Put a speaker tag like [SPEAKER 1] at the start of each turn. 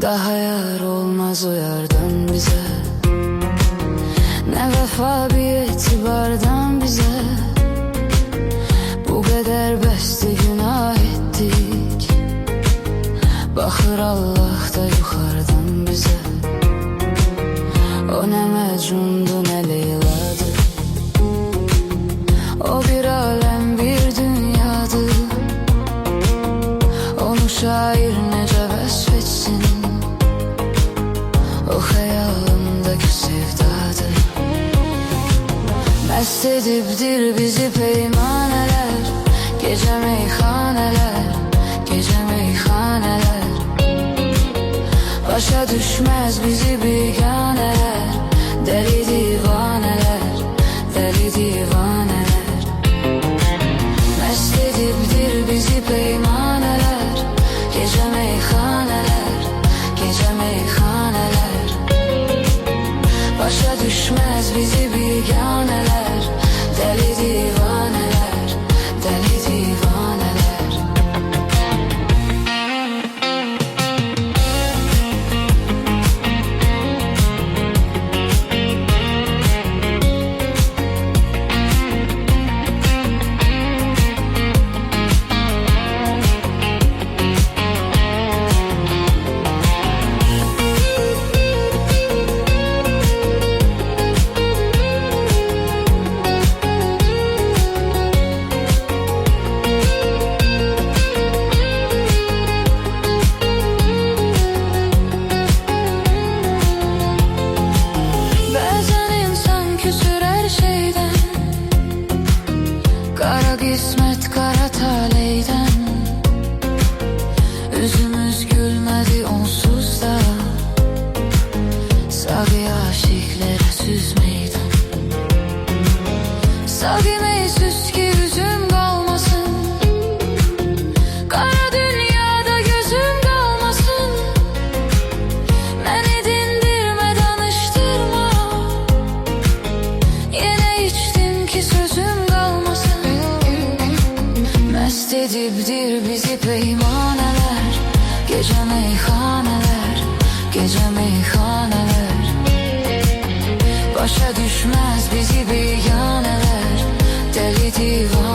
[SPEAKER 1] Daha yar olmaz o yardan bize, ne vefa bir etibardan bize. Bu kadar beste günah ettik, bakır Allah da yukarıdan bize. O ne Mecnun'du ne Leyla'dı, o bir alem bir dünyadı. Onu şair nece vesfetsin, o hayalımdaki sevdadır. Mest edipdir bizi peymaneler, gece meyhaneler, gece meyhaneler. Başa düşmez bizi biganeler, deli divaneler, deli divaneler. Mest edipdir bizi peymaneler, gece meyhaneler, gece meyhaneler. Başa düşmez bizi biganeler, deli divaneler, deli divaneler. Kara kısmet kara taleyden, yüzümüz gülmedi onsuz da. Sabi aşıklara süz meydan, sabi meysüz ki yüzüm kalmasın, kara dünyada gözüm kalmasın. Beni dindirme danıştırma, yine içtim ki sözüm kalmasın. Mest edipdir bizi peymaneler, gece meyhaneler, gece meyhaneler. Başa düşmez bizi biganeler, deli divan.